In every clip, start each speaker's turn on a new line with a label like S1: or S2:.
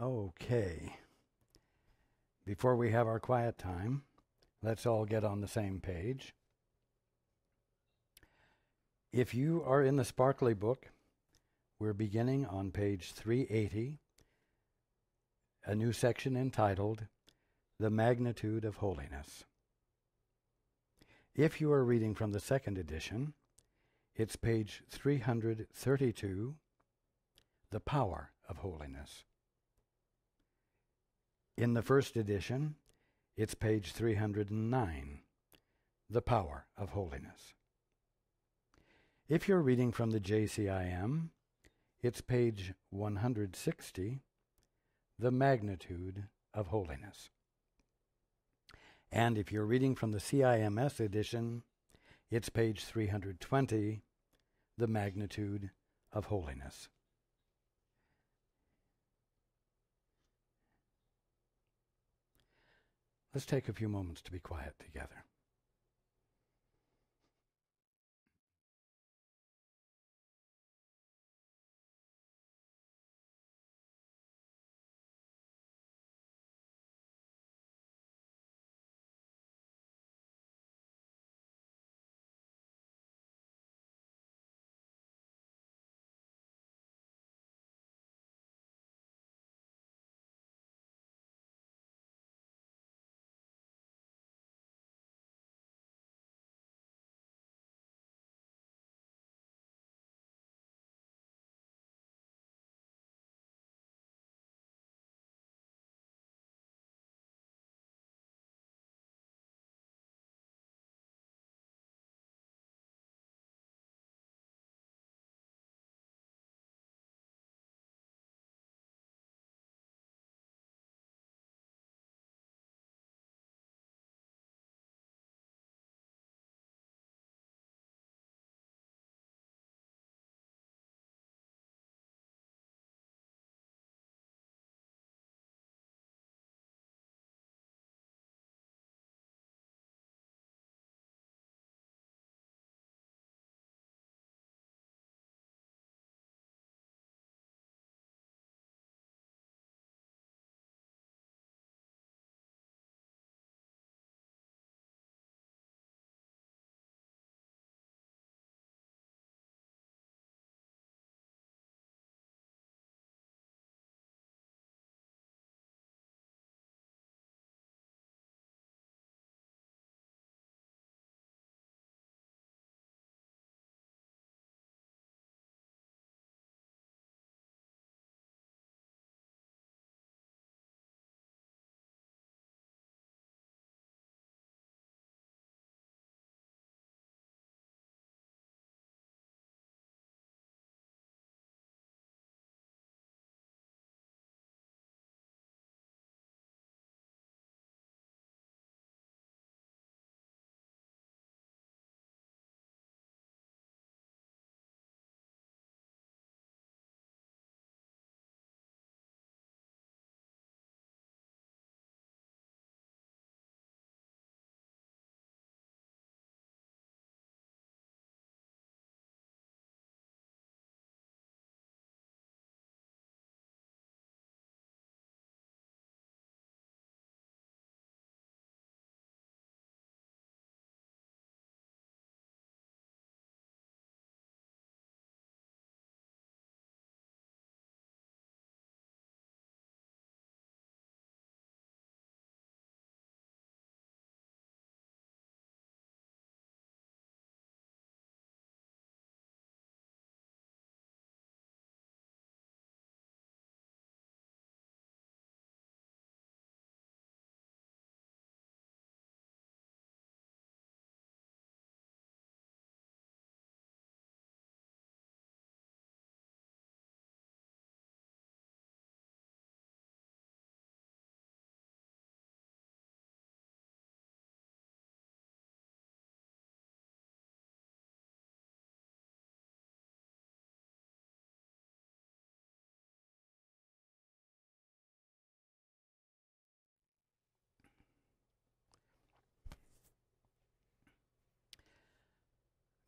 S1: Okay. Before we have our quiet time, let's all get on the same page. If you are in the Sparkly book, we're beginning on page 380, a new section entitled, The Magnitude of Holiness. If you are reading from the second edition, it's page 332, The Power of Holiness. In the first edition, it's page 309, The Power of Holiness. If you're reading from the JCIM, it's page 160, The Magnitude of Holiness. And if you're reading from the CIMS edition, it's page 320, The Magnitude of Holiness. Let's take a few moments to be quiet together.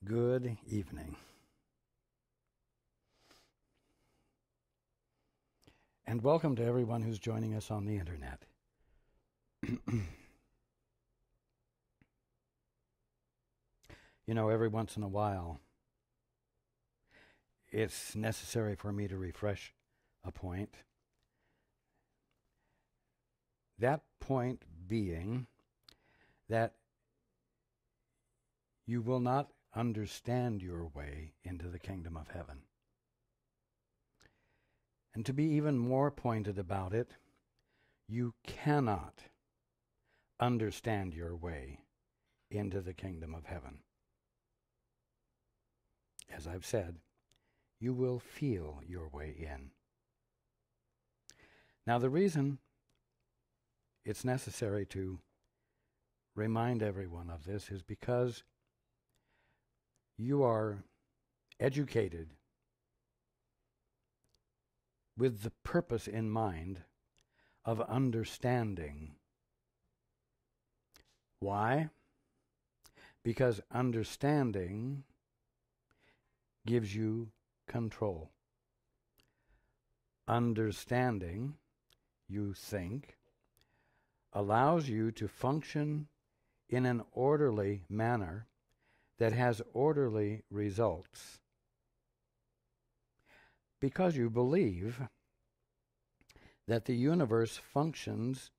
S1: Good evening. And welcome to everyone who's joining us on the internet. You know, every once in a while, it's necessary for me to refresh a point. That point being that you will not understand your way into the kingdom of heaven. And to be even more pointed about it, you cannot understand your way into the kingdom of heaven. As I've said, you will feel your way in. Now, the reason it's necessary to remind everyone of this is because you are educated with the purpose in mind of understanding. Why? Because understanding gives you control. Understanding, you think, allows you to function in an orderly manner that has orderly results. Because you believe that the universe functions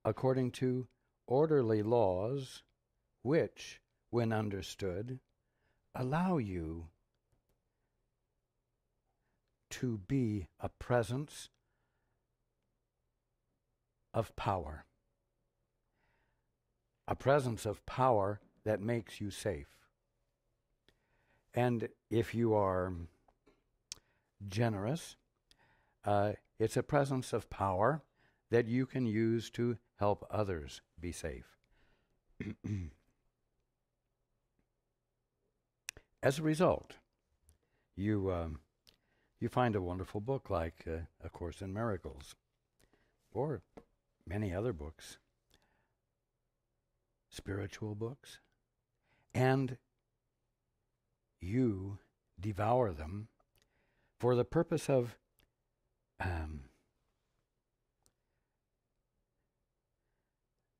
S1: according to orderly laws which, when understood, allow you to be a presence of power. A presence of power that makes you safe. And if you are generous, it's a presence of power that you can use to help others be safe. As a result, you find a wonderful book like A Course in Miracles, or many other books, spiritual books, and you devour them for the purpose of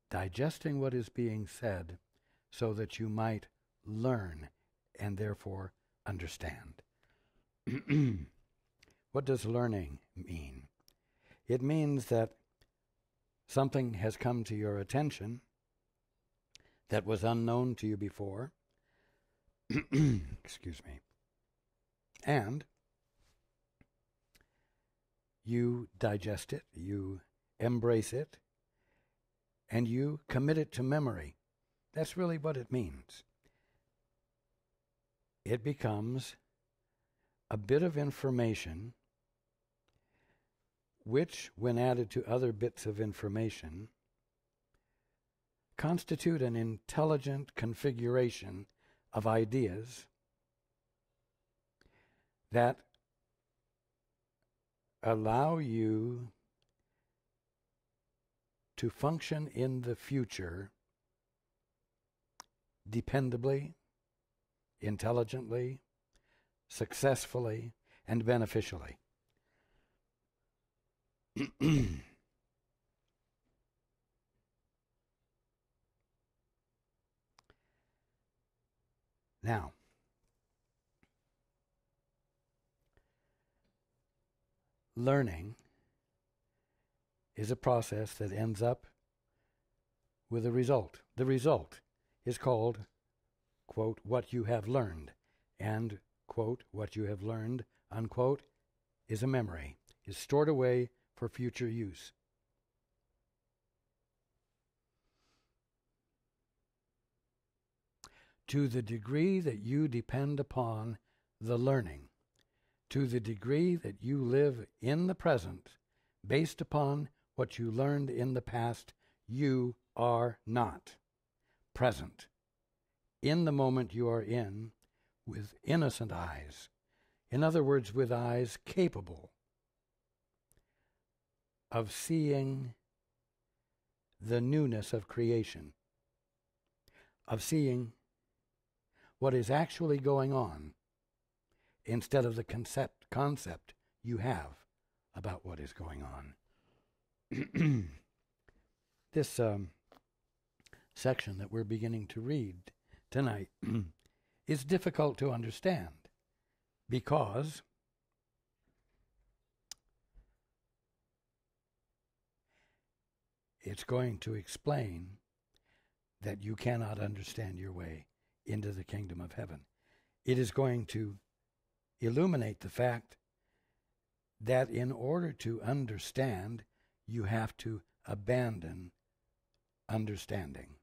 S1: digesting what is being said so that you might learn and therefore understand. What does learning mean? It means that something has come to your attention that was unknown to you before. Excuse me. And you digest it, you embrace it, and you commit it to memory. That's really what it means. It becomes a bit of information which, when added to other bits of information, constitute an intelligent configuration of ideas that allow you to function in the future dependably, intelligently, successfully, and beneficially. Now, learning is a process that ends up with a result. The result is called, quote, what you have learned, and, quote, what you have learned, unquote, is a memory, is stored away for future use. To the degree that you depend upon the learning, to the degree that you live in the present, based upon what you learned in the past, you are not present in the moment you are in with innocent eyes. In other words, with eyes capable of seeing the newness of creation, of seeing what is actually going on instead of the concept you have about what is going on. This section that we're beginning to read tonight is difficult to understand because it's going to explain that you cannot understand your way into the kingdom of heaven. It is going to illuminate the fact that in order to understand, you have to abandon understanding.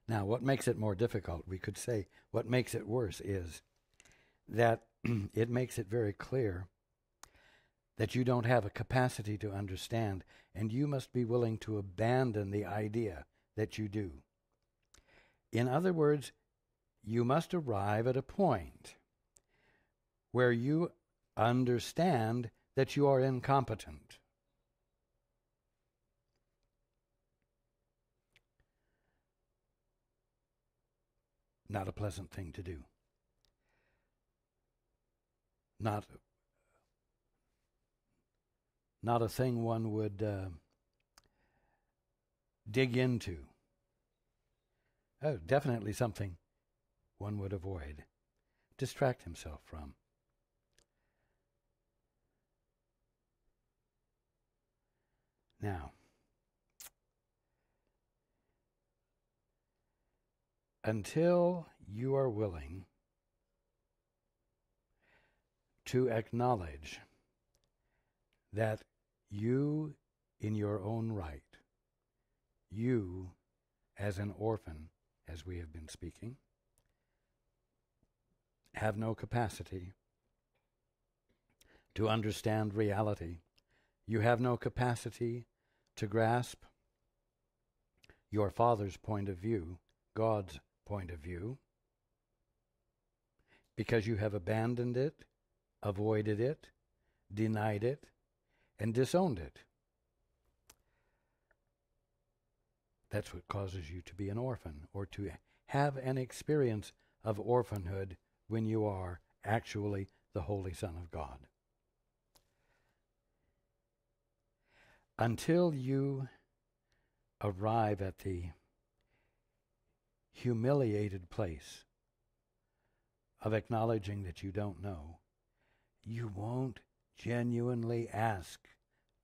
S1: Now, what makes it more difficult, we could say, what makes it worse is that it makes it very clear that you don't have a capacity to understand, and you must be willing to abandon the idea that you do. In other words, you must arrive at a point where you understand that you are incompetent. Not a pleasant thing to do. Not a thing one would dig into. Oh, definitely something one would avoid, distract himself from. Now, until you are willing to acknowledge that you, in your own right, you, as an orphan, as we have been speaking, have no capacity to understand reality. You have no capacity to grasp your Father's point of view, God's point of view, because you have abandoned it, avoided it, denied it, and disowned it. That's what causes you to be an orphan, or to have an experience of orphanhood when you are actually the Holy Son of God. Until you arrive at the humiliated place of acknowledging that you don't know, you won't genuinely ask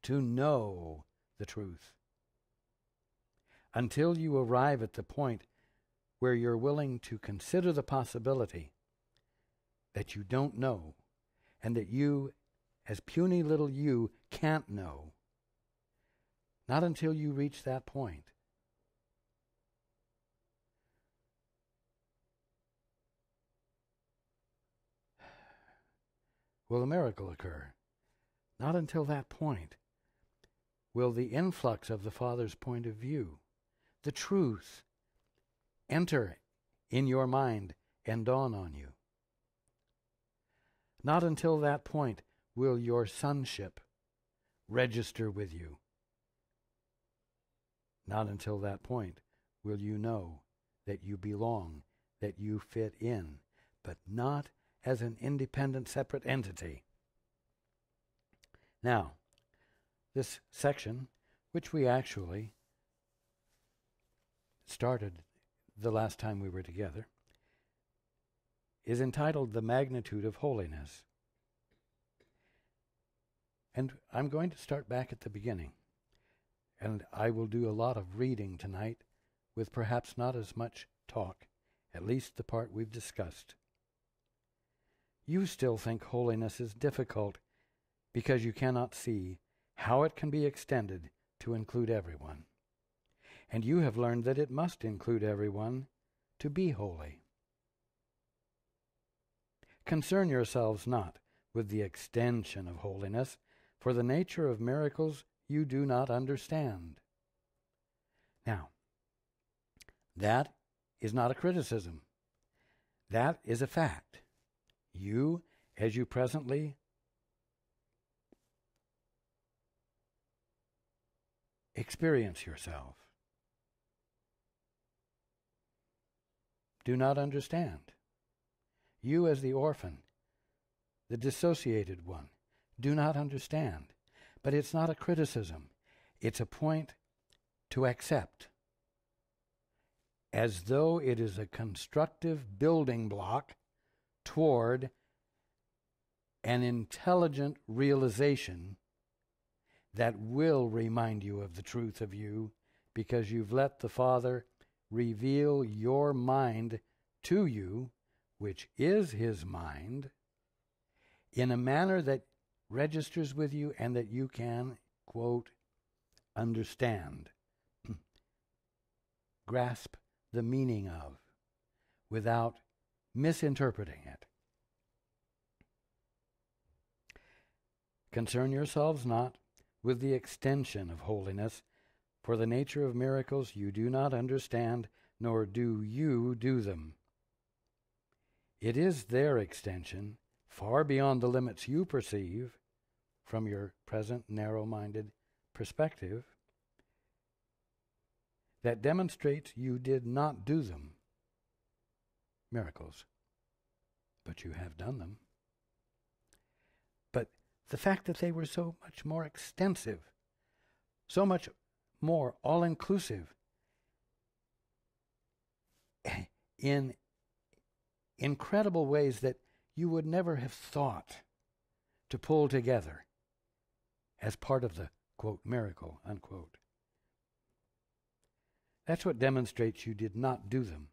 S1: to know the truth. Until you arrive at the point where you're willing to consider the possibility that you don't know, and that you, as puny little you, can't know, not until you reach that point will a miracle occur. Not until that point will the influx of the Father's point of view, the truth, enter in your mind and dawn on you. Not until that point will your sonship register with you. Not until that point will you know that you belong, that you fit in, but not as an independent, separate entity. Now, this section, which we actually started the last time we were together, is entitled The Magnitude of Holiness. And I'm going to start back at the beginning. And I will do a lot of reading tonight with perhaps not as much talk, at least the part we've discussed. You still think holiness is difficult because you cannot see how it can be extended to include everyone. And you have learned that it must include everyone to be holy. Concern yourselves not with the extension of holiness, for the nature of miracles you do not understand. Now, that is not a criticism. That is a fact. You, as you presently experience yourself. Do not understand. You as the orphan, the dissociated one, do not understand. But it's not a criticism. It's a point to accept, as though it is a constructive building block toward an intelligent realization that will remind you of the truth of you, because you've let the Father reveal your mind to you, which is His mind, in a manner that registers with you and that you can, quote, understand, grasp the meaning of, without misinterpreting it. Concern yourselves not with the extension of holiness, for the nature of miracles you do not understand, nor do you do them. It is their extension, far beyond the limits you perceive from your present narrow-minded perspective, that demonstrates you did not do them, miracles, but you have done them. But the fact that they were so much more extensive, so much more all-inclusive, in incredible ways that you would never have thought to pull together as part of the, quote, miracle, unquote. That's what demonstrates you did not do them.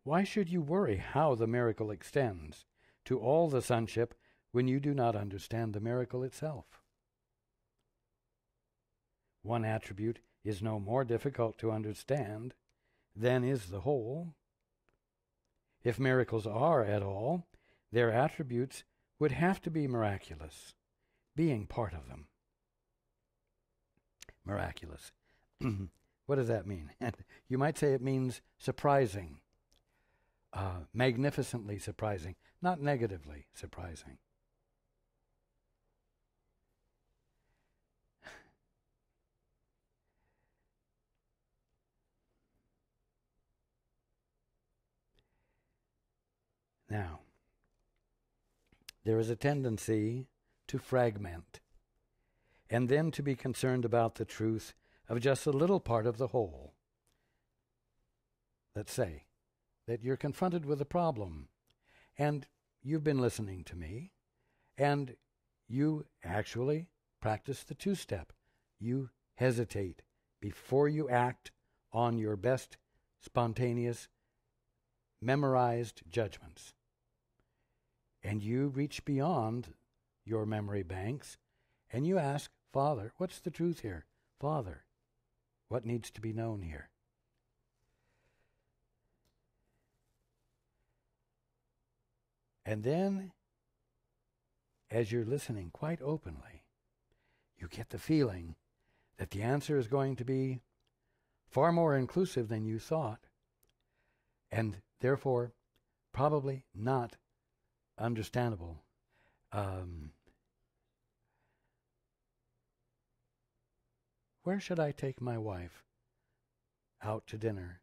S1: Why should you worry how the miracle extends to all the sonship when you do not understand the miracle itself? One attribute is no more difficult to understand than is the whole. If miracles are at all, their attributes would have to be miraculous, being part of them. Miraculous. What does that mean? You might say it means surprising, magnificently surprising, not negatively surprising. Now, there is a tendency to fragment and then to be concerned about the truth of just a little part of the whole. Let's say that you're confronted with a problem and you've been listening to me and you actually practice the two-step. You hesitate before you act on your best spontaneous, memorized judgments. And you reach beyond your memory banks and you ask, Father, what's the truth here? Father, what needs to be known here? And then, as you're listening quite openly, you get the feeling that the answer is going to be far more inclusive than you thought, and therefore probably not understandable. Where should I take my wife out to dinner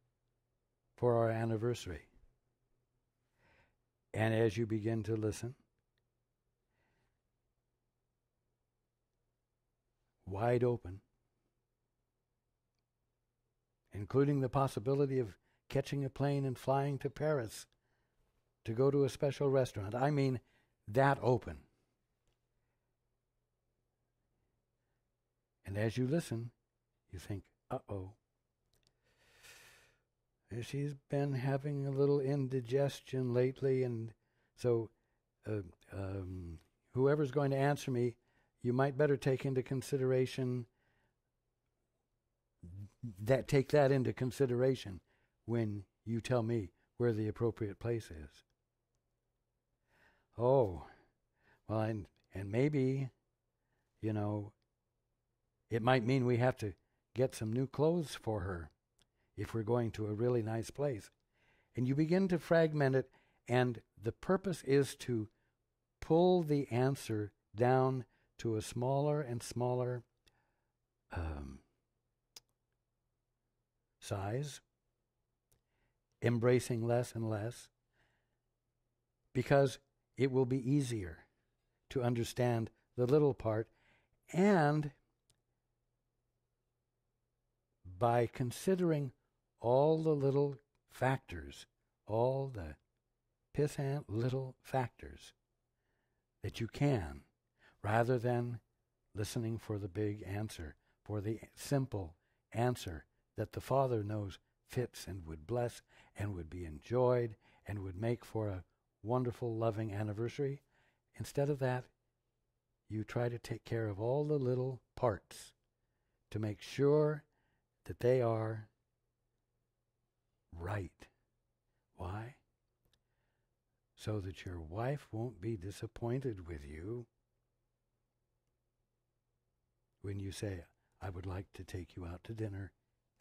S1: for our anniversary? And as you begin to listen, wide open, including the possibility of catching a plane and flying to Paris to go to a special restaurant. I mean, that open. And as you listen, you think, uh-oh. She's been having a little indigestion lately, and so whoever's going to answer me, you might better take into consideration take that into consideration when you tell me where the appropriate place is. Oh, well, and maybe, it might mean we have to get some new clothes for her if we're going to a really nice place. And you begin to fragment it, and the purpose is to pull the answer down to a smaller and smaller size, embracing less and less, because it will be easier to understand the little part, and by considering all the little factors, all the pissant little factors that you can, rather than listening for the big answer, for the simple answer that the Father knows fits and would bless and would be enjoyed and would make for a wonderful, loving anniversary. Instead of that, you try to take care of all the little parts to make sure that they are right. Why? So that your wife won't be disappointed with you when you say, I would like to take you out to dinner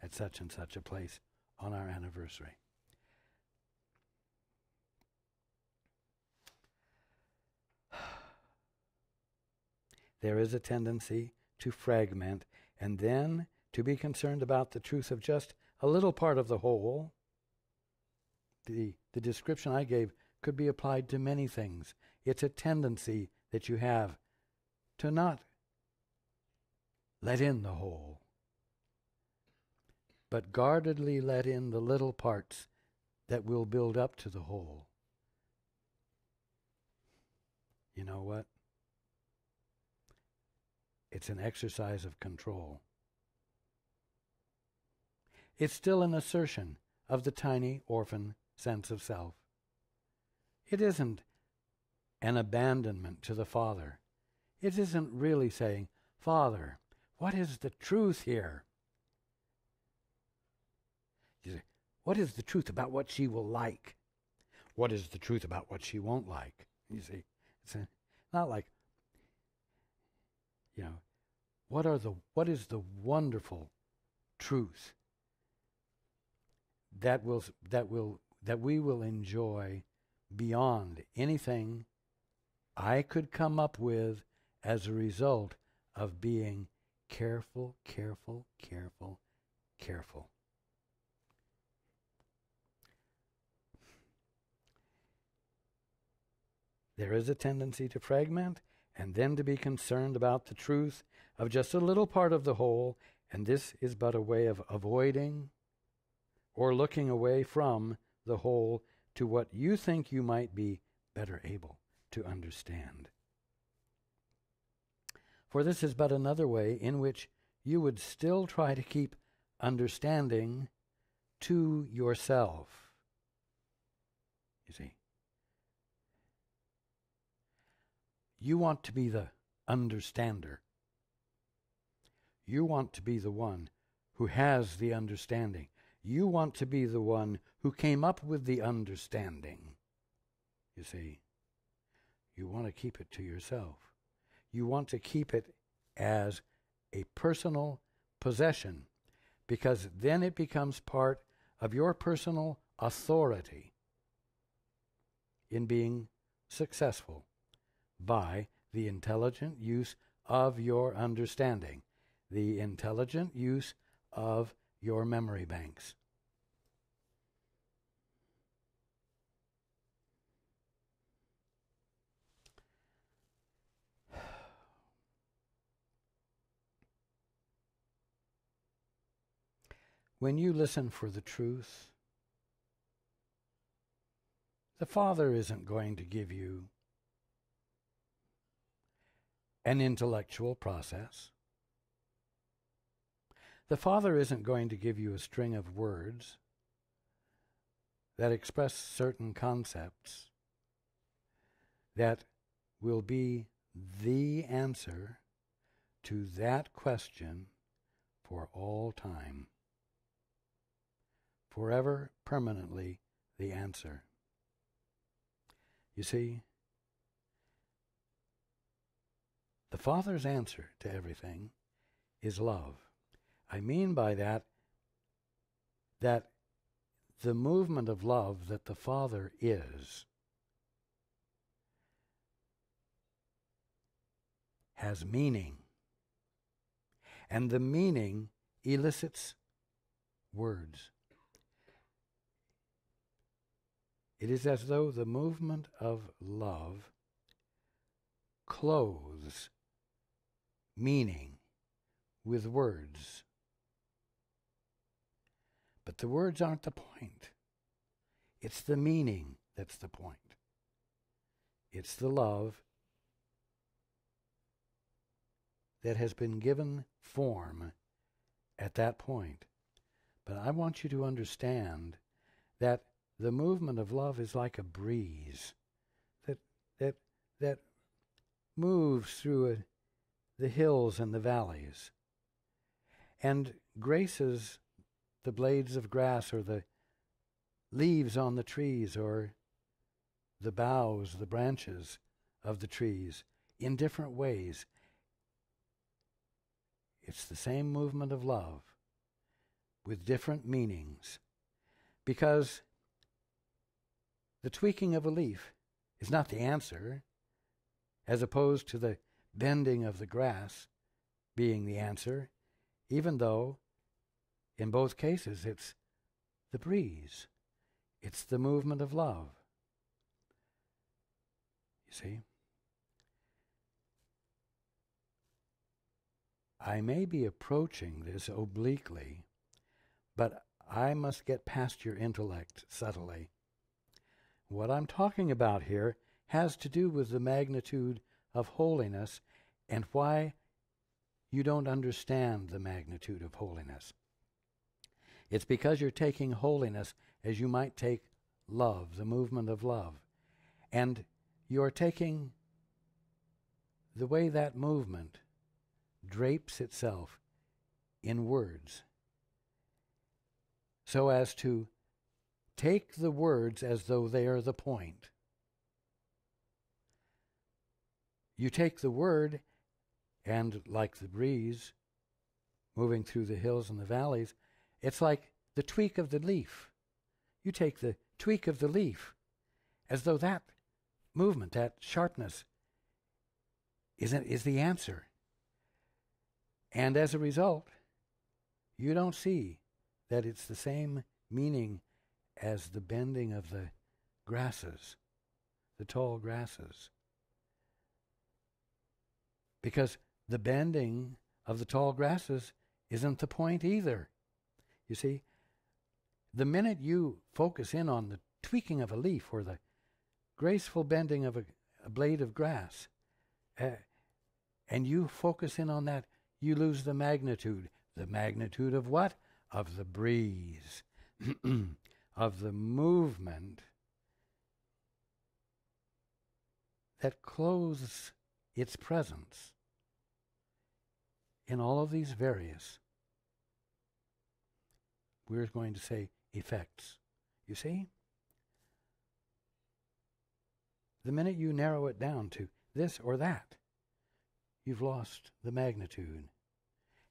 S1: at such and such a place on our anniversary. There is a tendency to fragment and then to be concerned about the truth of just a little part of the whole. The description I gave could be applied to many things. It's a tendency that you have to not let in the whole, but guardedly let in the little parts that will build up to the whole. You know what? It's an exercise of control. It's still an assertion of the tiny orphan sense of self. It isn't an abandonment to the Father. It isn't really saying, Father, what is the truth here? You say, what is the truth about what she will like? What is the truth about what she won't like? You see, it's not like, what is the wonderful truth that we will enjoy beyond anything I could come up with as a result of being careful. There is a tendency to fragment and then to be concerned about the truth of just a little part of the whole, and this is but a way of avoiding or looking away from the whole to what you think you might be better able to understand. For this is but another way in which you would still try to keep understanding to yourself. You see, you want to be the understander. You want to be the one who has the understanding. You want to be the one who came up with the understanding. You see, you want to keep it to yourself. You want to keep it as a personal possession, because then it becomes part of your personal authority in being successful by the intelligent use of your understanding, the intelligent use of your memory banks. When you listen for the truth, the Father isn't going to give you an intellectual process. The Father isn't going to give you a string of words that express certain concepts that will be the answer to that question for all time. Forever, permanently, the answer. You see, the Father's answer to everything is love. I mean by that the movement of love that the Father is has meaning. And the meaning elicits words. It is as though the movement of love clothes meaning with words. But the words aren't the point. It's the meaning that's the point. It's the love that has been given form at that point. But I want you to understand that the movement of love is like a breeze that moves through the hills and the valleys and graces the blades of grass or the leaves on the trees or the boughs, the branches of the trees in different ways. It's the same movement of love with different meanings, because the tweaking of a leaf is not the answer, as opposed to the bending of the grass being the answer, even though in both cases it's the breeze. It's the movement of love. You see? I may be approaching this obliquely, but I must get past your intellect subtly. What I'm talking about here has to do with the magnitude of holiness and why you don't understand the magnitude of holiness. It's because you're taking holiness as you might take love, the movement of love. And you're taking the way that movement drapes itself in words, so as to take the words as though they are the point. You take the word, and like the breeze moving through the hills and the valleys, it's like the tweak of the leaf. You take the tweak of the leaf as though that movement, that sharpness, is the answer. And as a result, you don't see that it's the same meaning as the bending of the grasses, the tall grasses. Because the bending of the tall grasses isn't the point either. You see, the minute you focus in on the tweaking of a leaf or the graceful bending of a blade of grass, and you focus in on that, you lose the magnitude. The magnitude of what? Of the breeze, of the movement that clothes its presence in all of these various, we're going to say, effects. You see? The minute you narrow it down to this or that, you've lost the magnitude.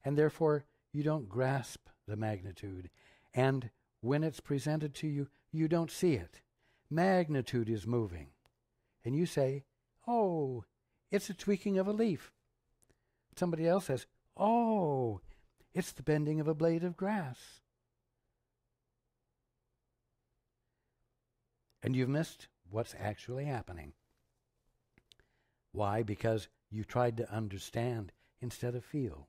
S1: And therefore, you don't grasp the magnitude. And when it's presented to you, you don't see it. Magnitude is moving. And you say, oh, it's a tweaking of a leaf. Somebody else says, oh, it's the bending of a blade of grass. And you've missed what's actually happening. Why? Because you tried to understand instead of feel.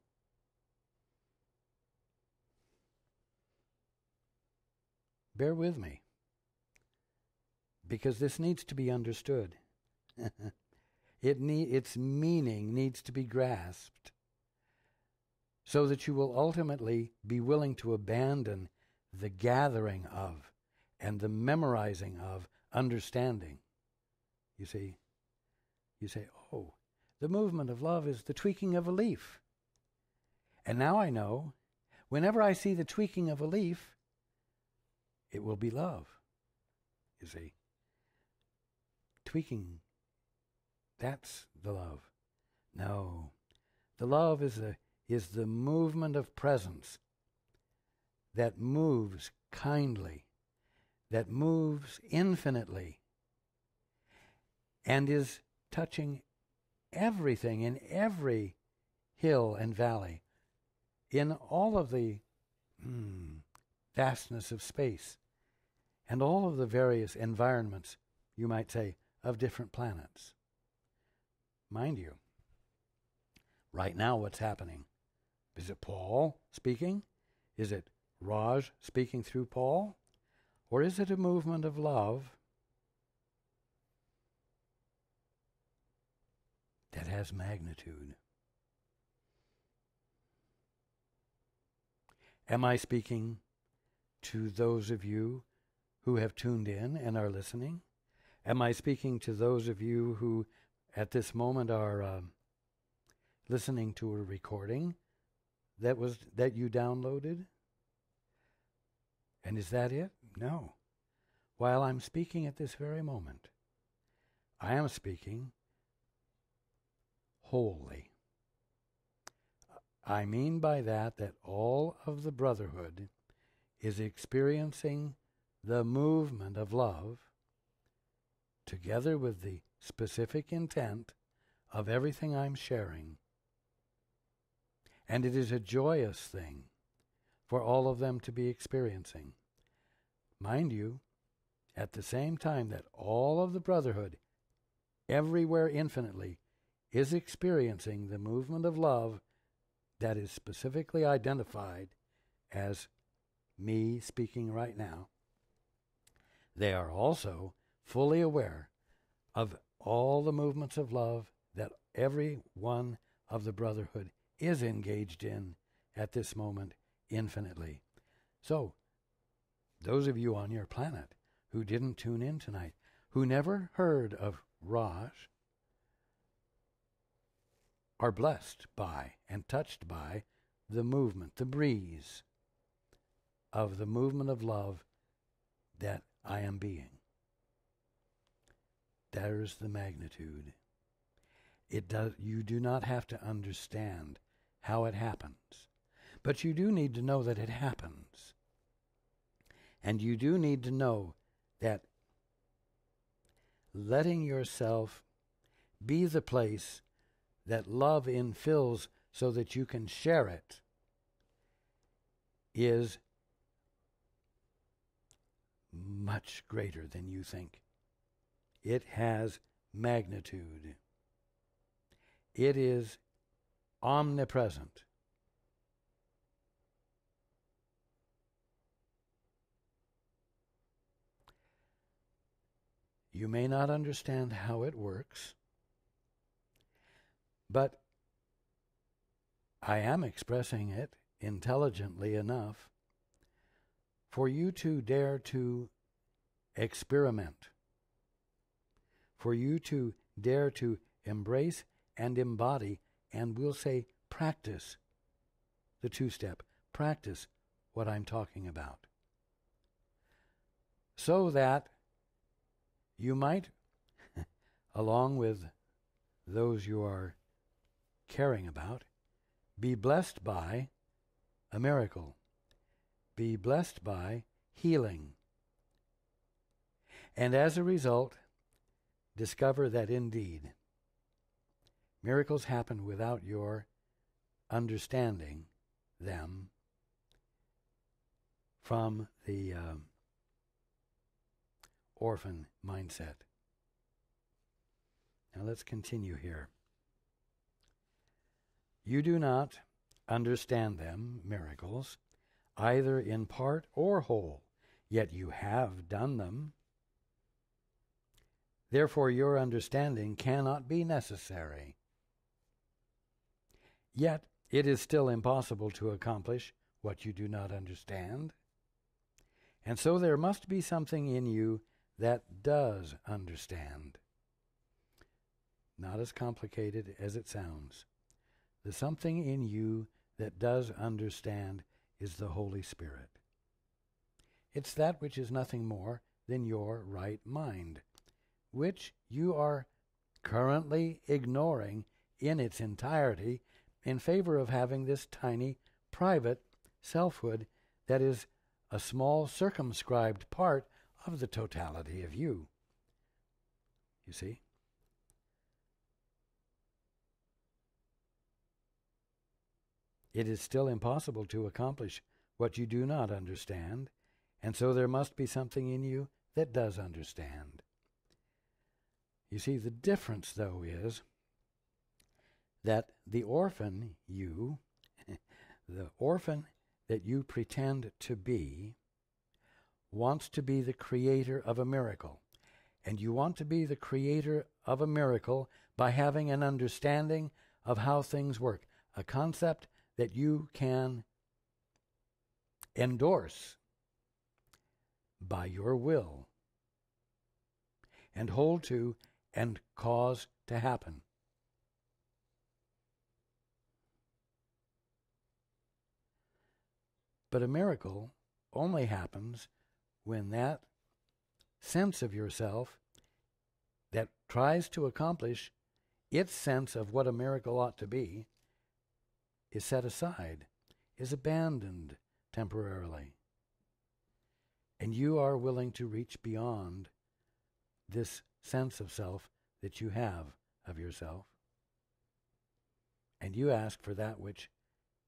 S1: Bear with me, because this needs to be understood. Its meaning needs to be grasped so that you will ultimately be willing to abandon the gathering of and the memorizing of understanding. You see, you say, oh, the movement of love is the tweaking of a leaf. And now I know, whenever I see the tweaking of a leaf, it will be love. You see, tweaking, that's the love. No, the love is the movement of presence that moves kindly, that moves infinitely, and is touching everything in every hill and valley in all of the vastness of space and all of the various environments, you might say, of different planets. Mind you, right now what's happening? Is it Paul speaking? Is it Raj speaking through Paul? Or is it a movement of love that has magnitude? Am I speaking to those of you who have tuned in and are listening? Am I speaking to those of you who at this moment are listening to a recording that you downloaded? And is that it? No. While I'm speaking at this very moment, I am speaking wholly. I mean by that all of the brotherhood is experiencing the movement of love together with the specific intent of everything I'm sharing. And it is a joyous thing for all of them to be experiencing. Mind you, at the same time that all of the brotherhood, everywhere infinitely, is experiencing the movement of love that is specifically identified as me speaking right now, they are also fully aware of all the movements of love that every one of the brotherhood is engaged in at this moment infinitely. So, those of you on your planet who didn't tune in tonight, who never heard of Raj, are blessed by and touched by the movement, the breeze of the movement of love that I am being. There's the magnitude. You do not have to understand how it happens, but you do need to know that it happens. And you do need to know that letting yourself be the place that love infills so that you can share it is much greater than you think. It has magnitude. It is omnipresent. You may not understand how it works, but I am expressing it intelligently enough for you to dare to experiment, for you to dare to embrace and embody, and we'll say practice the two-step, practice what I'm talking about, so that you might, along with those you are caring about, be blessed by a miracle, be blessed by healing, and as a result, discover that indeed miracles happen without your understanding them from the orphan mindset. Now let's continue here. You do not understand them, miracles, either in part or whole, yet you have done them. Therefore your understanding cannot be necessary. Yet it is still impossible to accomplish what you do not understand. And so there must be something in you that does understand. Not as complicated as it sounds. The something in you that does understand is the Holy Spirit. It's that which is nothing more than your right mind, which you are currently ignoring in its entirety in favor of having this tiny, private selfhood that is a small, circumscribed part of the totality of you. You see? it is still impossible to accomplish what you do not understand, and so there must be something in you that does understand. You see, the difference, though, is that the orphan you, the orphan that you pretend to be, wants to be the creator of a miracle. And you want to be the creator of a miracle by having an understanding of how things work, a concept that you can endorse by your will and hold to and cause to happen. But a miracle only happens when that sense of yourself that tries to accomplish its sense of what a miracle ought to be is set aside, is abandoned temporarily. And you are willing to reach beyond this sense of self that you have of yourself. And you ask for that which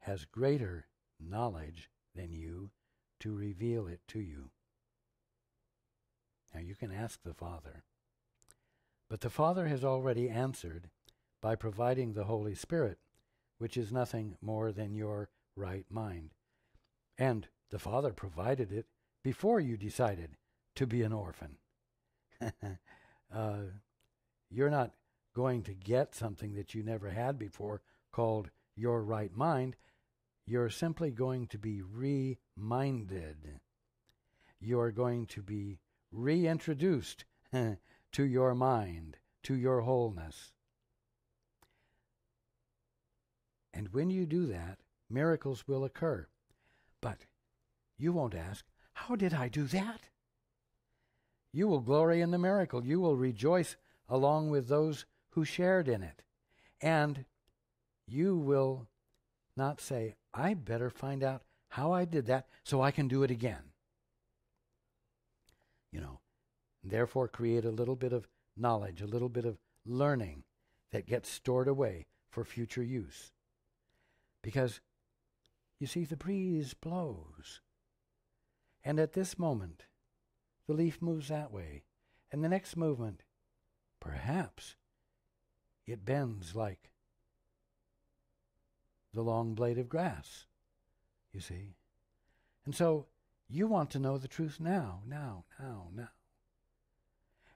S1: has greater knowledge than you to reveal it to you. Now you can ask the Father. But the Father has already answered by providing the Holy Spirit, which is nothing more than your right mind. And the Father provided it before you decided to be an orphan. You're not going to get something that you never had before called your right mind. You're simply going to be reminded. You're going to be reintroduced to your mind, to your wholeness. And when you do that, miracles will occur. But you won't ask, how did I do that? You will glory in the miracle. You will rejoice along with those who shared in it. And you will not say, I better find out how I did that so I can do it again. Therefore create a little bit of knowledge, a little bit of learning that gets stored away for future use. Because, you see, the breeze blows. And at this moment, the leaf moves that way. And the next movement, perhaps, it bends like the long blade of grass, you see. And so you want to know the truth now.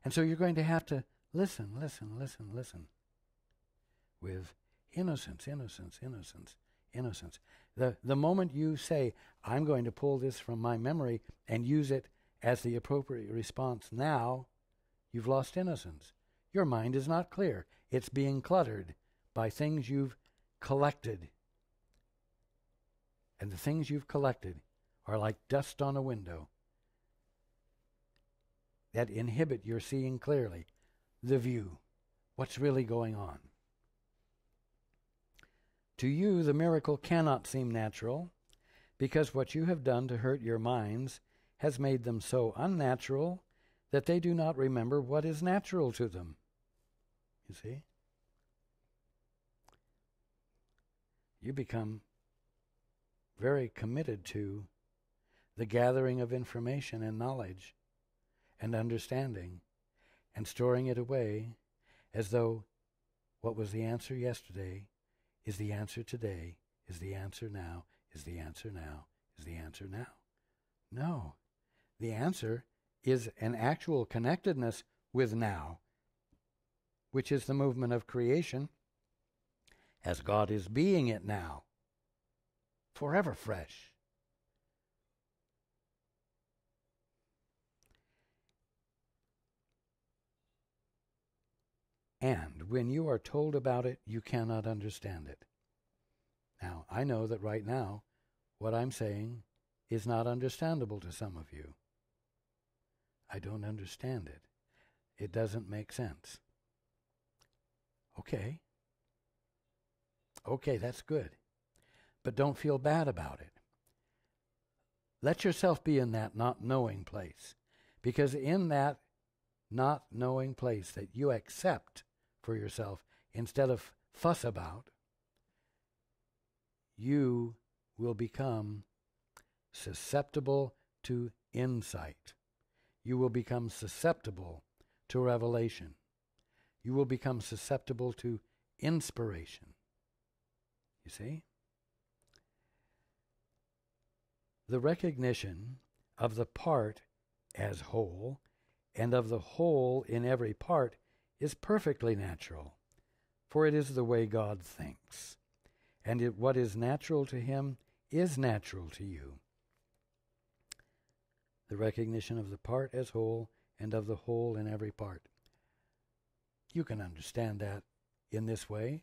S1: And so you're going to have to listen with innocence. The moment you say, I'm going to pull this from my memory and use it as the appropriate response now, you've lost innocence. Your mind is not clear. It's being cluttered by things you've collected. And the things you've collected are like dust on a window that inhibit your seeing clearly the view, what's really going on. To you, the miracle cannot seem natural, because what you have done to hurt your minds has made them so unnatural that they do not remember what is natural to them. You see? You become very committed to the gathering of information and knowledge and understanding and storing it away as though what was the answer yesterday is the answer today, is the answer now, is the answer now, is the answer now. No. The answer is an actual connectedness with now, which is the movement of creation as God is being it now, forever fresh. And when you are told about it, you cannot understand it. Now, I know that right now, what I'm saying is not understandable to some of you. I don't understand it. It doesn't make sense. Okay, that's good. But don't feel bad about it. Let yourself be in that not knowing place. Because in that not knowing place that you accept for yourself instead of fuss about, you will become susceptible to insight. You will become susceptible to revelation. You will become susceptible to inspiration. You see? The recognition of the part as whole and of the whole in every part is perfectly natural, for it is the way God thinks, and what is natural to him is natural to you. The recognition of the part as whole and of the whole in every part. You can understand that in this way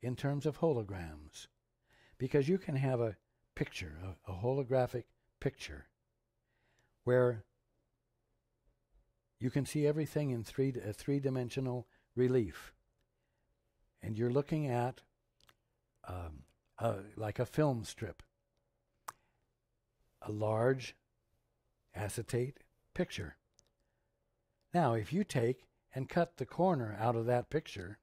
S1: in terms of holograms, because you can have a picture, a holographic picture, where you can see everything in a three-dimensional relief, and you're looking at like a film strip, a large acetate picture. Now, if you take and cut the corner out of that picture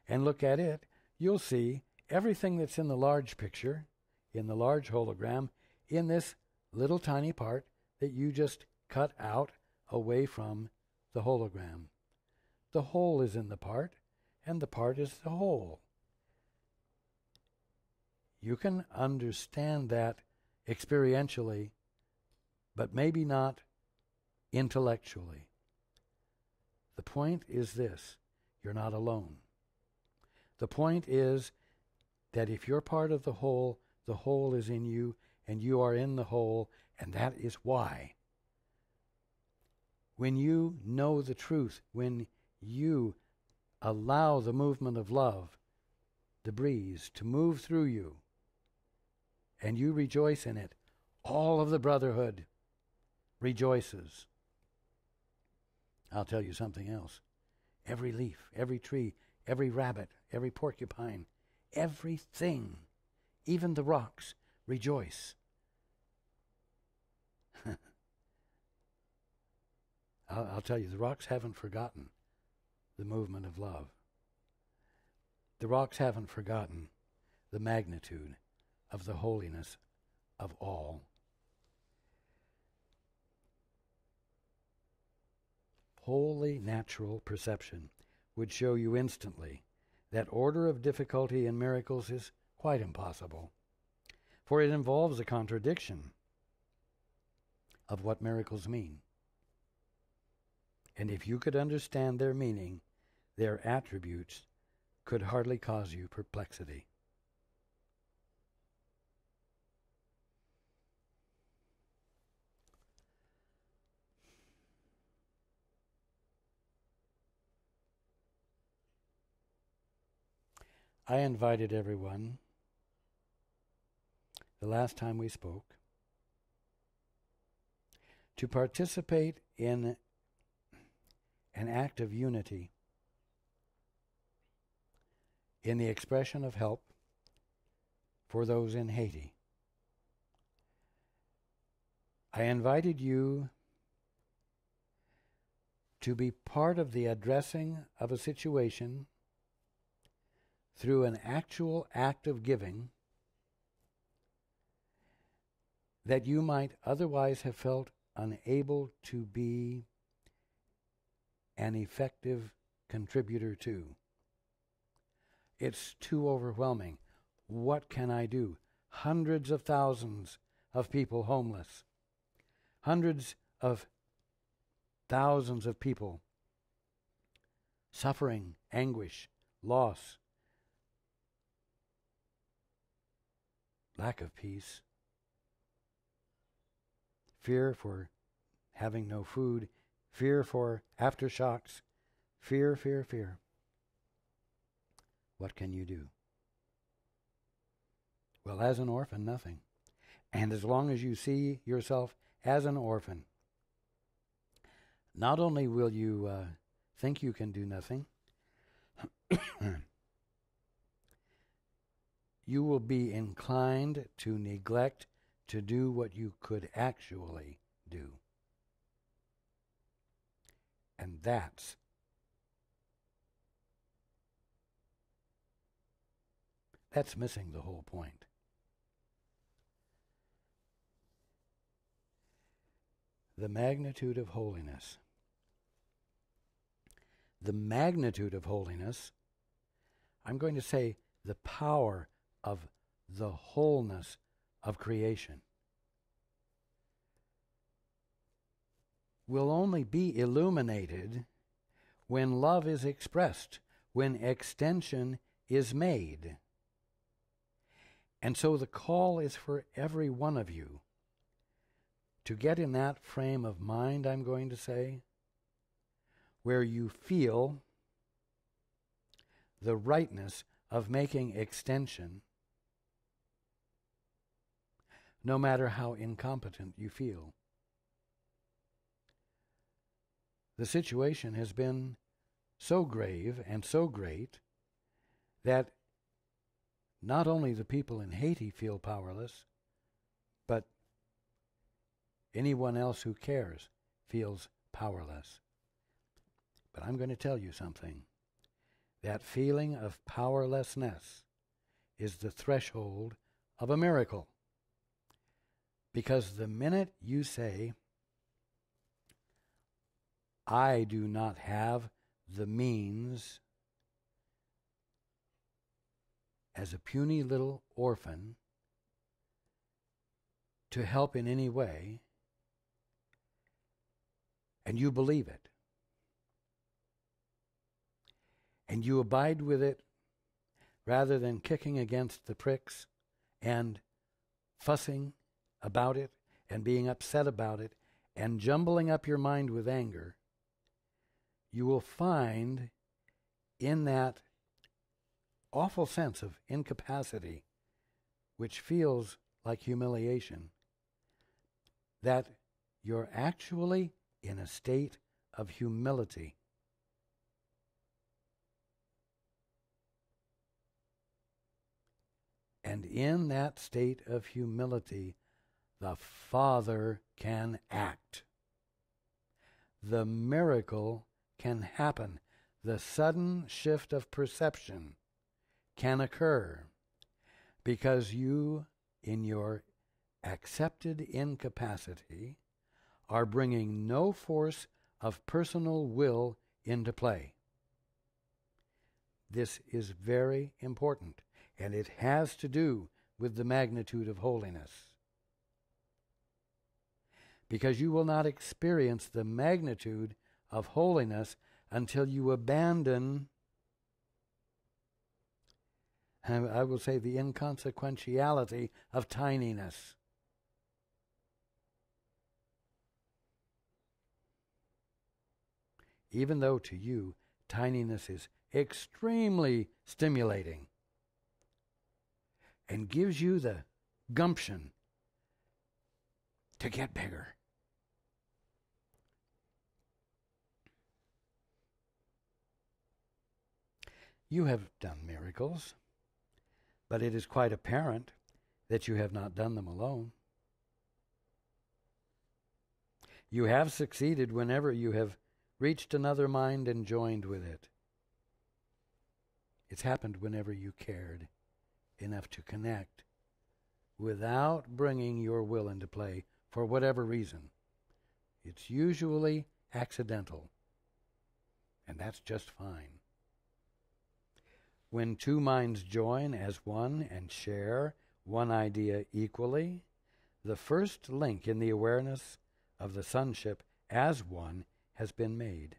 S1: and look at it, you'll see everything that's in the large picture, in the large hologram, in this little tiny part that you just cut out away from the hologram. The whole is in the part, and the part is the whole. You can understand that experientially, but maybe not intellectually. The point is this: you're not alone. The point is that if you're part of the whole is in you, and you are in the whole, and that is why. When you know the truth, when you allow the movement of love, the breeze, to move through you, and you rejoice in it, all of the brotherhood rejoices. I'll tell you something else. Every leaf, every tree, every rabbit, every porcupine, everything, even the rocks, rejoice. I'll tell you, the rocks haven't forgotten the movement of love. The rocks haven't forgotten the magnitude of the holiness of all. Wholly natural perception would show you instantly that order of difficulty in miracles is quite impossible, for it involves a contradiction of what miracles mean. And if you could understand their meaning, their attributes could hardly cause you perplexity. I invited everyone, the last time we spoke, to participate in an act of unity in the expression of help for those in Haiti. I invited you to be part of the addressing of a situation through an actual act of giving that you might otherwise have felt unable to be an effective contributor to. It's too overwhelming. What can I do? Hundreds of thousands of people homeless. Hundreds of thousands of people suffering, anguish, loss, lack of peace, fear for having no food, fear for aftershocks, fear. What can you do? Well, as an orphan, nothing. And as long as you see yourself as an orphan, not only will you think you can do nothing, you will be inclined to neglect to do what you could actually do. And that's missing the whole point. The magnitude of holiness. The magnitude of holiness, I'm going to say the power of the wholeness of creation, will only be illuminated when love is expressed, when extension is made. And so the call is for every one of you to get in that frame of mind, I'm going to say, where you feel the rightness of making extension, no matter how incompetent you feel. The situation has been so grave and so great that not only the people in Haiti feel powerless, but anyone else who cares feels powerless. But I'm going to tell you something. That feeling of powerlessness is the threshold of a miracle. Because the minute you say, I do not have the means as a puny little orphan to help in any way, and you believe it, and you abide with it rather than kicking against the pricks and fussing about it and being upset about it and jumbling up your mind with anger, you will find in that awful sense of incapacity, which feels like humiliation, that you're actually in a state of humility. And in that state of humility, the Father can act. The miracle can happen. The sudden shift of perception can occur because you, in your accepted incapacity, are bringing no force of personal will into play. This is very important, and it has to do with the magnitude of holiness. Because you will not experience the magnitude of holiness until you abandon, I will say, the inconsequentiality of tininess. Even though to you, tininess is extremely stimulating and gives you the gumption to get bigger. You have done miracles, but it is quite apparent that you have not done them alone. You have succeeded whenever you have reached another mind and joined with it. It's happened whenever you cared enough to connect without bringing your will into play for whatever reason. It's usually accidental, and that's just fine. When two minds join as one and share one idea equally, the first link in the awareness of the sonship as one has been made.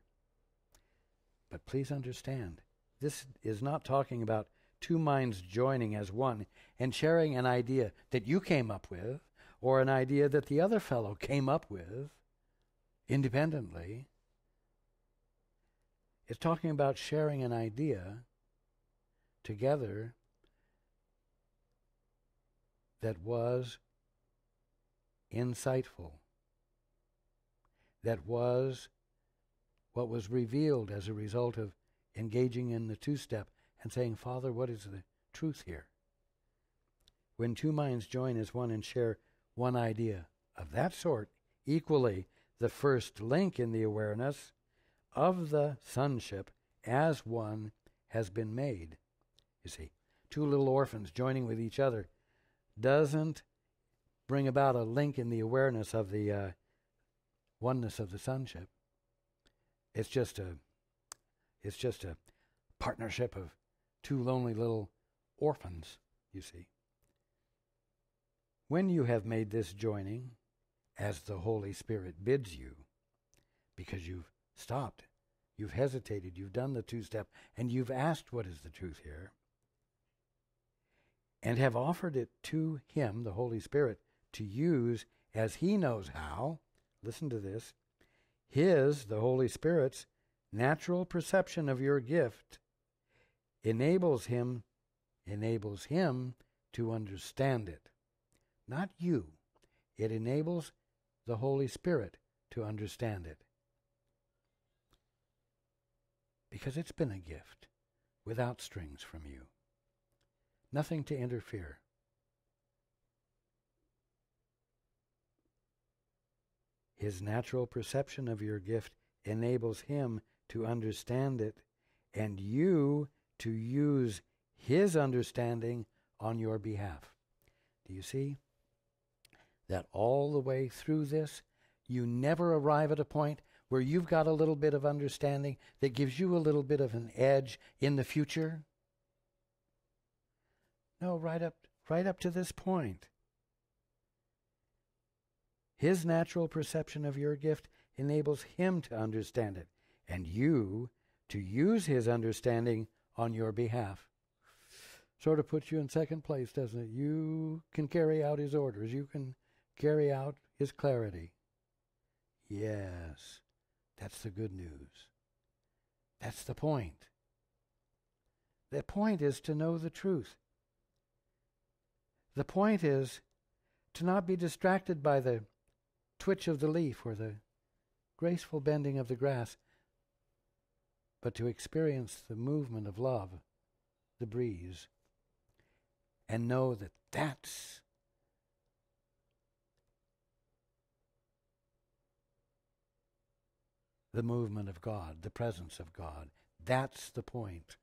S1: But please understand, this is not talking about two minds joining as one and sharing an idea that you came up with or an idea that the other fellow came up with independently. It's talking about sharing an idea together that was insightful, that was what was revealed as a result of engaging in the two-step and saying, Father, what is the truth here? When two minds join as one and share one idea of that sort, equally, the first link in the awareness of the sonship as one has been made. You see, two little orphans joining with each other doesn't bring about a link in the awareness of the oneness of the sonship. It's just a partnership of two lonely little orphans, you see. When you have made this joining, as the Holy Spirit bids you, because you've stopped, you've hesitated, you've done the two-step, and you've asked what is the truth here, and have offered it to Him, the Holy Spirit, to use as He knows how, listen to this, His, the Holy Spirit's, natural perception of your gift enables him to understand it. Not you. It enables the Holy Spirit to understand it. Because it's been a gift without strings from you. Nothing to interfere. His natural perception of your gift enables him to understand it, and you to use his understanding on your behalf. Do you see that all the way through this, you never arrive at a point where you've got a little bit of understanding that gives you a little bit of an edge in the future? No, right up to this point. His natural perception of your gift enables him to understand it, and you to use his understanding on your behalf. Sort of puts you in second place, doesn't it? You can carry out his orders. You can carry out his clarity. Yes, that's the good news. That's the point. The point is to know the truth. The point is to not be distracted by the twitch of the leaf or the graceful bending of the grass, but to experience the movement of love, the breeze, and know that that's the movement of God, the presence of God. That's the point.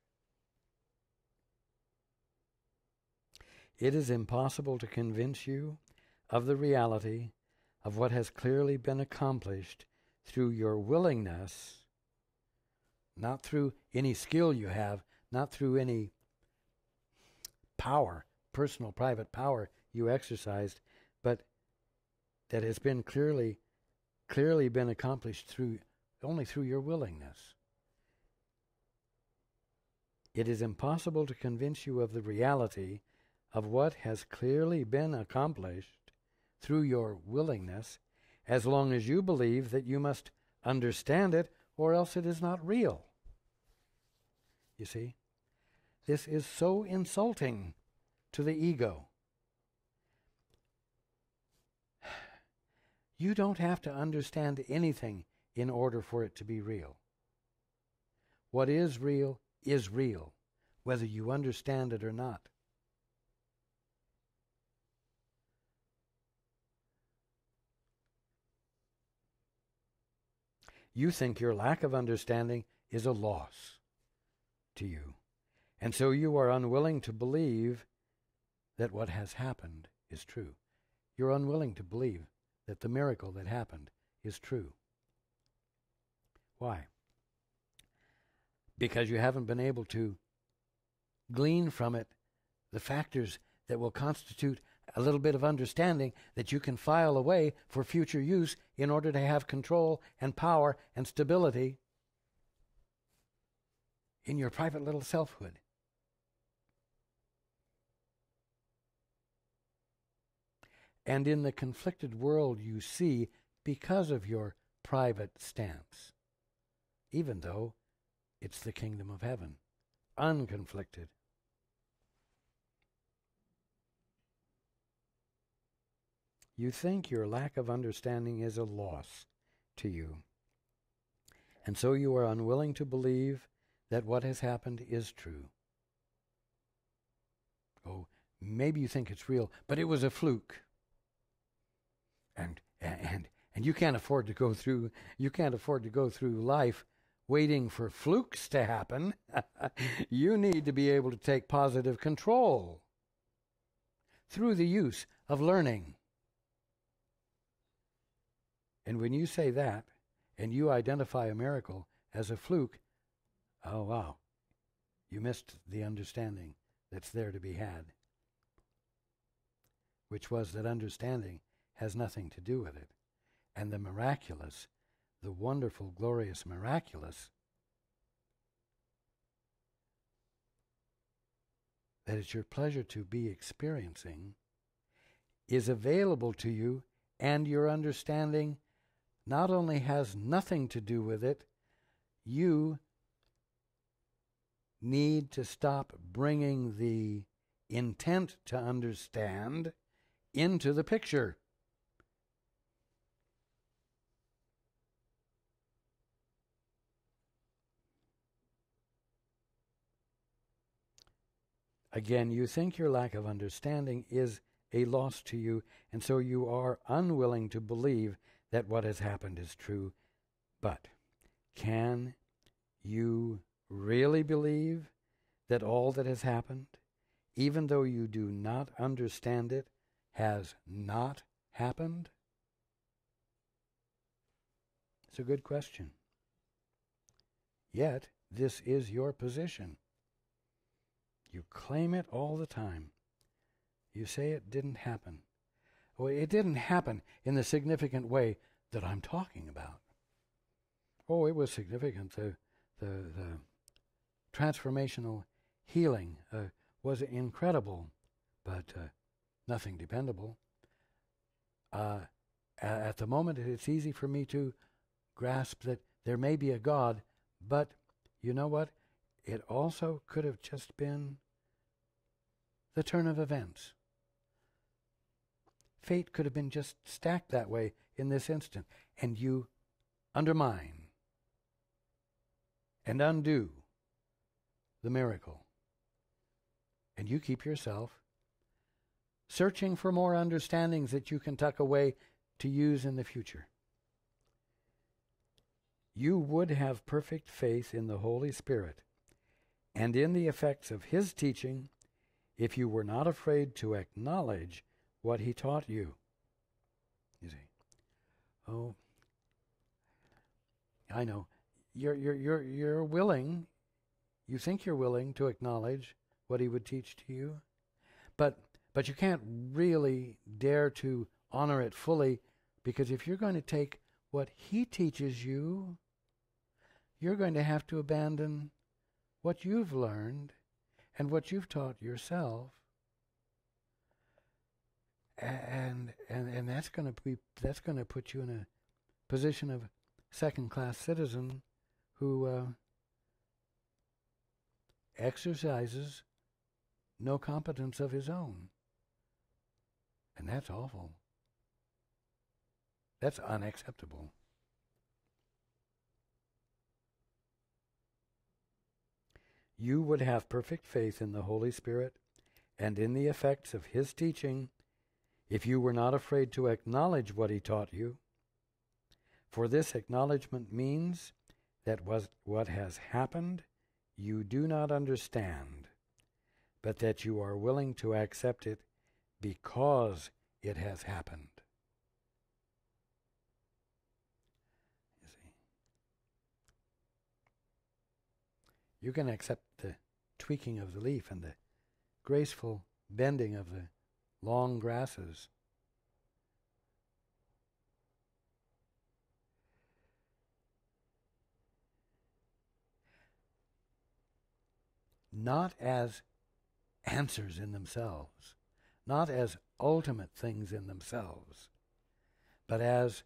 S1: It is impossible to convince you of the reality of what has clearly been accomplished through your willingness, not through any skill you have, not through any power, personal, private power you exercised, but that has been clearly been accomplished only through your willingness. It is impossible to convince you of the reality of what has clearly been accomplished through your willingness, as long as you believe that you must understand it, or else it is not real. You see, this is so insulting to the ego. You don't have to understand anything in order for it to be real. What is real, whether you understand it or not. You think your lack of understanding is a loss to you, and so you are unwilling to believe that what has happened is true. You're unwilling to believe that the miracle that happened is true. Why? Because you haven't been able to glean from it the factors that will constitute a little bit of understanding that you can file away for future use in order to have control and power and stability in your private little selfhood. And in the conflicted world you see because of your private stance, even though it's the kingdom of heaven, unconflicted. You think your lack of understanding is a loss to you, and so you are unwilling to believe that what has happened is true. Oh, maybe you think it's real, but it was a fluke. And you can't afford to go through life waiting for flukes to happen. You need to be able to take positive control through the use of learning. And when you say that, and you identify a miracle as a fluke, oh wow, you missed the understanding that's there to be had, which was that understanding has nothing to do with it. And the miraculous, the wonderful, glorious miraculous, that it's your pleasure to be experiencing, is available to you, and your understanding not only has nothing to do with it, you need to stop bringing the intent to understand into the picture. Again, you think your lack of understanding is a loss to you, and so you are unwilling to believe that what has happened is true. But can you really believe that all that has happened, even though you do not understand it, has not happened? It's a good question. Yet, this is your position. You claim it all the time. You say it didn't happen. Well, it didn't happen in the significant way that I'm talking about. Oh, it was significant. The transformational healing was incredible, but nothing dependable. At the moment, it's easy for me to grasp that there may be a God, but you know what? It also could have just been the turn of events. Fate could have been just stacked that way in this instant, and you undermine and undo the miracle. And you keep yourself searching for more understandings that you can tuck away to use in the future. You would have perfect faith in the Holy Spirit and in the effects of His teaching if you were not afraid to acknowledge what He taught you. You see, oh, I know, you're willing. You think you're willing to acknowledge what He would teach to you, but you can't really dare to honor it fully, because if you're going to take what He teaches you, you're going to have to abandon what you've learned and what you've taught yourself, and that's going to put you in a position of second-class citizen who exercises no competence of his own, and that's awful. That's unacceptable. You would have perfect faith in the Holy Spirit and in the effects of His teaching if you were not afraid to acknowledge what He taught you. For this acknowledgement means that what has happened you do not understand, but that you are willing to accept it because it has happened. You see, you can accept the tweaking of the leaf and the graceful bending of the long grasses. Not as answers in themselves, not as ultimate things in themselves, but as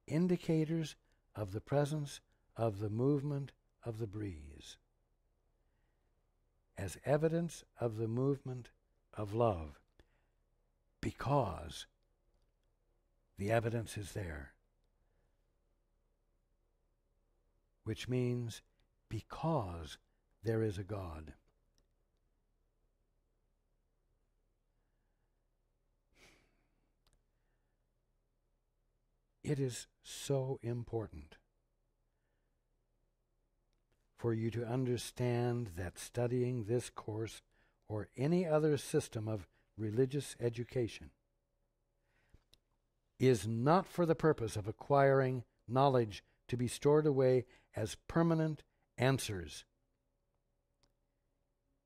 S1: indicators of the presence of the movement of the breeze, as evidence of the movement of love, because the evidence is there, which means because there is a God. It is so important for you to understand that studying this course or any other system of religious education is not for the purpose of acquiring knowledge to be stored away as permanent answers.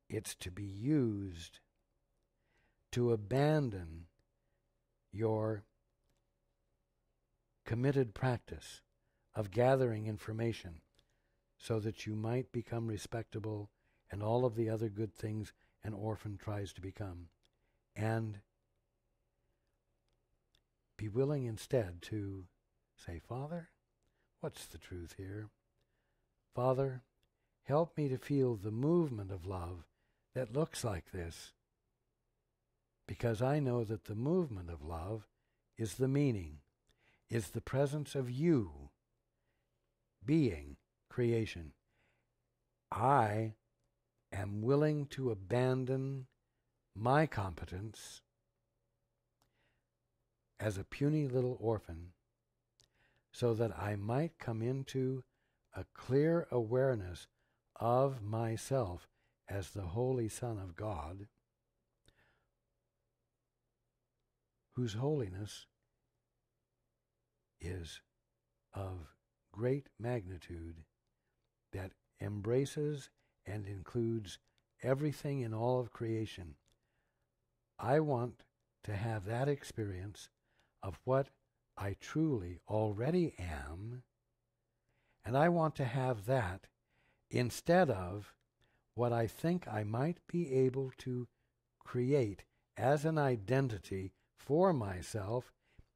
S1: It's to be used to abandon your committed practice of gathering information so that you might become respectable and all of the other good things an orphan tries to become, and be willing instead to say, Father, what's the truth here? Father, help me to feel the movement of love that looks like this, because I know that the movement of love is the meaning, is the presence of you being creation. I am willing to abandon my competence as a puny little orphan so that I might come into a clear awareness of myself as the Holy Son of God, whose holiness is of great magnitude, that embraces and includes everything in all of creation. I want to have that experience of what I truly already am, and I want to have that instead of what I think I might be able to create as an identity for myself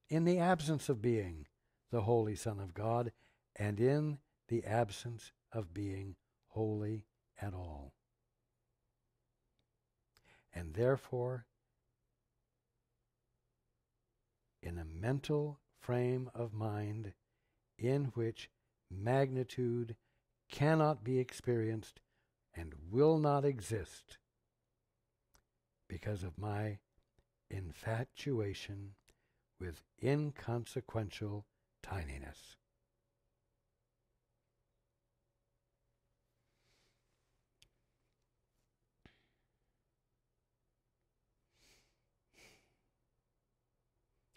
S1: in the absence of being the Holy Son of God and in the absence of being holy at all. And therefore, in a mental frame of mind in which magnitude cannot be experienced and will not exist because of my infatuation with inconsequential tininess.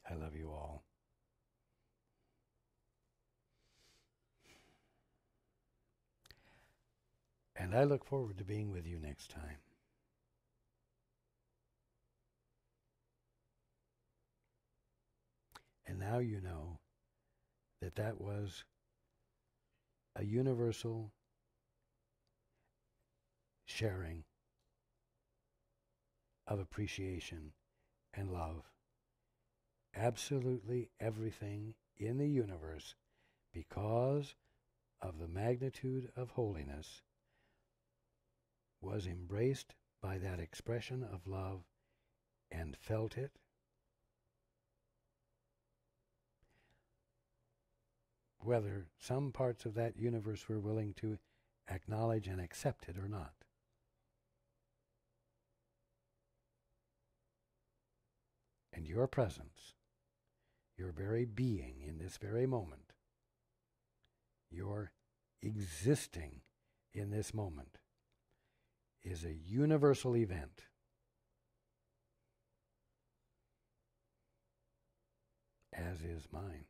S1: I love you all. And I look forward to being with you next time. And now you know that that was a universal sharing of appreciation and love. Absolutely everything in the universe, because of the magnitude of holiness, was embraced by that expression of love and felt it, whether some parts of that universe were willing to acknowledge and accept it or not. And your presence, your very being in this very moment, your existing in this moment, is a universal event. As is mine.